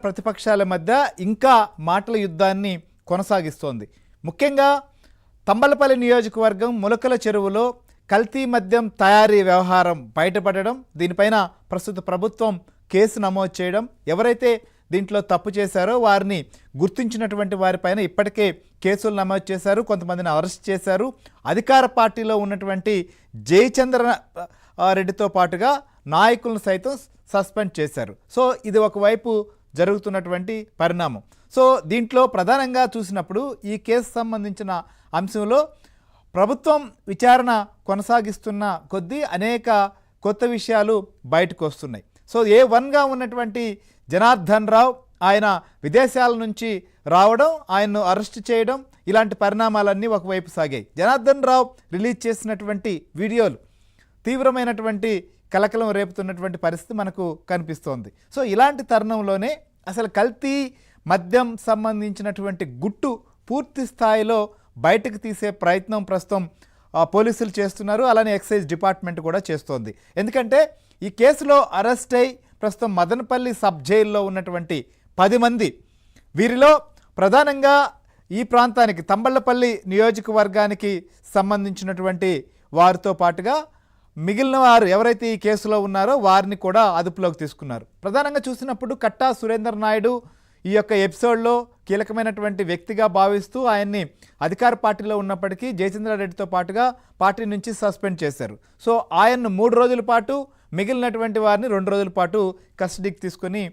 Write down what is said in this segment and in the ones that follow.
ప్రతిపక్షాల మధ్య ఇంకా మాటల యుద్ధాన్ని కొనసాగిస్తోంది. ముఖ్యంగా తంబలపల్లి నియోజకవర్గం ములకల చెరువులో కల్తీ మద్యం తయారీ వ్యవహారం బయటపడడం, దీనిపైన ప్రస్తుత ప్రభుత్వం కేసు నమోదు చేయడం, ఎవరైతే దీంట్లో తప్పు చేశారో వారిని గుర్తించినటువంటి వారిపైన ఇప్పటికే కేసులు నమోదు చేశారు, కొంతమందిని అరెస్ట్ చేశారు. అధికార పార్టీలో ఉన్నటువంటి జయచంద్ర రెడ్డితో పాటుగా నాయకులను సైతం సస్పెండ్ చేశారు. సో ఇది ఒకవైపు జరుగుతున్నటువంటి పరిణామం. సో దీంట్లో ప్రధానంగా చూసినప్పుడు ఈ కేసు సంబంధించిన అంశంలో ప్రభుత్వం విచారణ కొనసాగిస్తున్న కొద్దీ అనేక కొత్త విషయాలు బయటకు వస్తున్నాయి. సో A1గా ఉన్నటువంటి జనార్దన్ రావు ఆయన విదేశాల నుంచి రావడం, ఆయన్ను అరెస్ట్ చేయడం, ఇలాంటి పరిణామాలన్నీ ఒకవైపు సాగాయి. జనార్దన్ రావు రిలీజ్ చేసినటువంటి వీడియోలు తీవ్రమైనటువంటి కలకలం రేపుతున్నటువంటి పరిస్థితి మనకు కనిపిస్తోంది. సో ఇలాంటి తరుణంలోనే అసలు కల్తీ మద్యం సంబంధించినటువంటి గుట్టు పూర్తి స్థాయిలో బయటకు తీసే ప్రయత్నం ప్రస్తుతం పోలీసులు చేస్తున్నారు, అలానే ఎక్సైజ్ డిపార్ట్మెంట్ కూడా చేస్తోంది. ఎందుకంటే ఈ కేసులో అరెస్ట్ అయి ప్రస్తుతం మదనపల్లి సబ్ జైల్లో ఉన్నటువంటి 10 మంది, వీరిలో ప్రధానంగా ఈ ప్రాంతానికి తంబళ్లపల్లి నియోజకవర్గానికి సంబంధించినటువంటి వారితో పాటుగా మిగిలిన వారు ఎవరైతే ఈ కేసులో ఉన్నారో వారిని కూడా అదుపులోకి తీసుకున్నారు. ప్రధానంగా చూసినప్పుడు కట్టా సురేందర్ నాయుడు ఈ యొక్క ఎపిసోడ్లో కీలకమైనటువంటి వ్యక్తిగా భావిస్తూ ఆయన్ని అధికార పార్టీలో ఉన్నప్పటికీ జయచంద్రారెడ్డితో పాటుగా పార్టీ నుంచి సస్పెండ్ చేశారు. సో ఆయన్ను 3 రోజుల పాటు, మిగిలినటువంటి వారిని 2 రోజుల పాటు కస్టడీకి తీసుకొని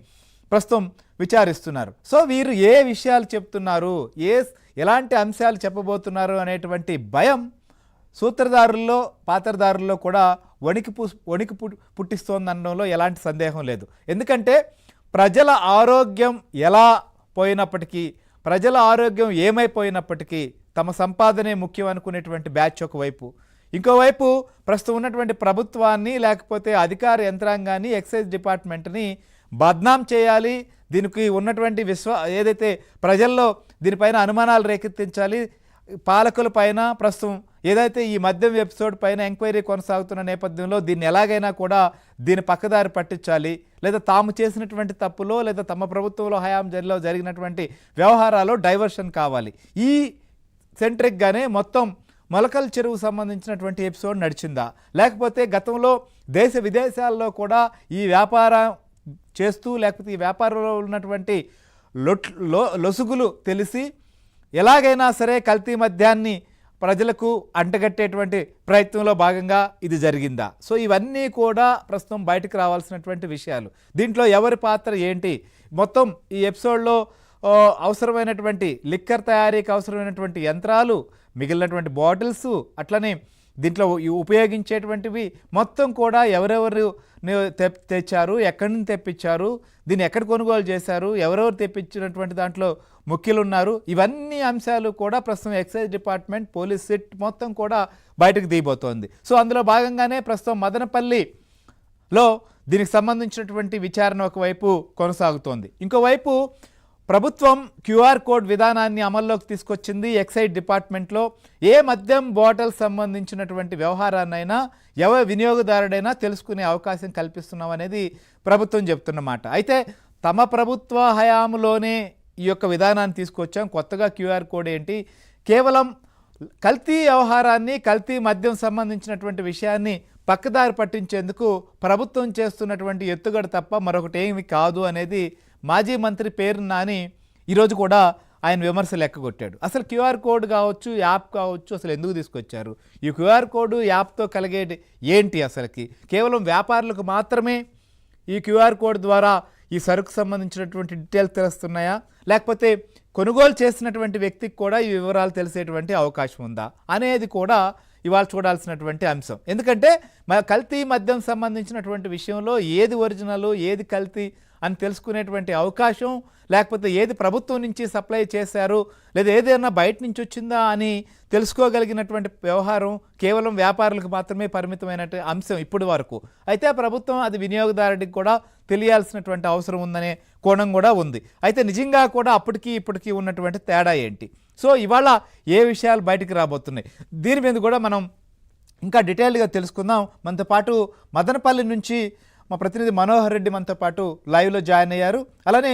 ప్రస్తుతం విచారిస్తున్నారు. సో వీరు ఏ విషయాలు చెప్తున్నారు, ఎలాంటి అంశాలు చెప్పబోతున్నారు అనేటువంటి భయం సూత్రధారుల్లో పాత్రధారుల్లో కూడా వణికి పుట్టిస్తోందనడంలో ఎలాంటి సందేహం లేదు. ఎందుకంటే ప్రజల ఆరోగ్యం ఎలా పోయినప్పటికీ, ప్రజల ఆరోగ్యం ఏమైపోయినప్పటికీ తమ సంపాదనే ముఖ్యం అనుకునేటువంటి బ్యాచ్ ఒకవైపు, ఇంకోవైపు ప్రస్తుతం ఉన్నటువంటి ప్రభుత్వాన్ని లేకపోతే అధికార యంత్రాంగాన్ని, ఎక్సైజ్ డిపార్ట్మెంట్ని బద్నాం చేయాలి, దీనికి ఉన్నటువంటి ఏదైతే ప్రజల్లో దీనిపైన అనుమానాలు రేకెత్తించాలి, పాలకుల పైన ప్రస్తుతం ఏదైతే ఈ మద్యం ఎపిసోడ్ పైన ఎంక్వైరీ కొనసాగుతున్న నేపథ్యంలో దీన్ని ఎలాగైనా కూడా దీని పక్కదారి పట్టించాలి, లేదా తాము చేసినటువంటి తప్పులో లేదా తమ ప్రభుత్వంలో హయాంలో జరిగినటువంటి వ్యవహారాల్లో డైవర్షన్ కావాలి. ఈ సెంట్రిక్గానే మొత్తం మొలకల చెరువు సంబంధించినటువంటి ఎపిసోడ్ నడిచిందా, లేకపోతే గతంలో దేశ విదేశాల్లో కూడా ఈ వ్యాపారం చేస్తూ లేకపోతే ఈ వ్యాపారంలో ఉన్నటువంటి లొసుగులు తెలిసి ఎలాగైనా సరే కల్తీ మద్యాన్ని ప్రజలకు అంటగట్టేటువంటి ప్రయత్నంలో భాగంగా ఇది జరిగిందా? సో ఇవన్నీ కూడా ప్రస్తుతం బయటకు రావాల్సినటువంటి విషయాలు. దీంట్లో ఎవరి పాత్ర ఏంటి, మొత్తం ఈ ఎపిసోడ్లో అవసరమైనటువంటి లిక్కర్ తయారీకి అవసరమైనటువంటి యంత్రాలు, మిగిలినటువంటి బాటిల్స్, అట్లనే దీంట్లో ఉపయోగించేటువంటివి మొత్తం కూడా ఎవరెవరు తెచ్చారు, ఎక్కడి నుంచి తెప్పించారు, దీన్ని ఎక్కడ కొనుగోలు చేశారు, ఎవరెవరు తెప్పించినటువంటి దాంట్లో ముఖ్యులు ఉన్నారు, ఇవన్నీ అంశాలు కూడా ప్రస్తుతం ఎక్సైజ్ డిపార్ట్మెంట్, పోలీస్ సిట్ మొత్తం కూడా బయటకు దిగిపోతోంది. సో అందులో భాగంగానే ప్రస్తుతం మదనపల్లిలో దీనికి సంబంధించినటువంటి విచారణ ఒకవైపు కొనసాగుతోంది. ఇంకోవైపు ప్రభుత్వం QR కోడ్ విధానాన్ని అమల్లోకి తీసుకొచ్చింది. ఎక్సైజ్ డిపార్ట్మెంట్లో ఏ మద్యం బాటిల్ సంబంధించినటువంటి వ్యవహారాన్నైనా ఎవరి వినియోగదారుడైనా తెలుసుకునే అవకాశం కల్పిస్తున్నాం అనేది ప్రభుత్వం చెప్తున్నమాట. అయితే తమ ప్రభుత్వ హయాంలోనే ఈ యొక్క విధానాన్ని తీసుకొచ్చాం, కొత్తగా QR కోడ్ ఏంటి, కేవలం కల్తీ వ్యవహారాన్ని, కల్తీ మద్యం సంబంధించినటువంటి విషయాన్ని పక్కదారి పట్టించేందుకు ప్రభుత్వం చేస్తున్నటువంటి ఎత్తుగడ తప్ప మరొకటి ఏమి కాదు అనేది మాజీ మంత్రి పేరు నాని ఈరోజు కూడా ఆయన విమర్శలు ఎక్కగొట్టాడు. అసలు QR కోడ్ కావచ్చు, యాప్ కావచ్చు, అసలు ఎందుకు తీసుకొచ్చారు, ఈ QR కోడ్ యాప్తో కలిగేది ఏంటి, అసలుకి కేవలం వ్యాపారులకు మాత్రమే ఈ QR కోడ్ ద్వారా ఈ సరుకు సంబంధించినటువంటి డీటెయిల్స్ తెలుస్తున్నాయా, లేకపోతే కొనుగోలు చేసినటువంటి వ్యక్తికి కూడా ఈ వివరాలు తెలిసేటువంటి అవకాశం ఉందా అనేది కూడా ఇవాళ చూడాల్సినటువంటి అంశం. ఎందుకంటే కల్తీ మద్యం సంబంధించినటువంటి విషయంలో ఏది ఒరిజినల్, ఏది కల్తీ అని తెలుసుకునేటువంటి అవకాశం, లేకపోతే ఏది ప్రభుత్వం నుంచి సప్లై చేశారు, లేదా ఏదైనా బయట నుంచి వచ్చిందా అని తెలుసుకోగలిగినటువంటి వ్యవహారం కేవలం వ్యాపారులకు మాత్రమే పరిమితమైన అంశం ఇప్పటి వరకు. అయితే ప్రభుత్వం అది వినియోగదారుడికి కూడా తెలియాల్సినటువంటి అవసరం ఉందనే కోణం కూడా ఉంది. అయితే నిజంగా కూడా అప్పటికి ఇప్పటికీ ఉన్నటువంటి తేడా ఏంటి, సో ఇవాళ ఏ విషయాలు బయటికి రాబోతున్నాయి, దీని మీద కూడా మనం ఇంకా డీటెయిల్గా తెలుసుకుందాం. మనతో పాటు మదనపల్లి నుంచి మా ప్రతినిధి మనోహర్ రెడ్డి మనతో పాటు లైవ్లో జాయిన్ అయ్యారు. అలానే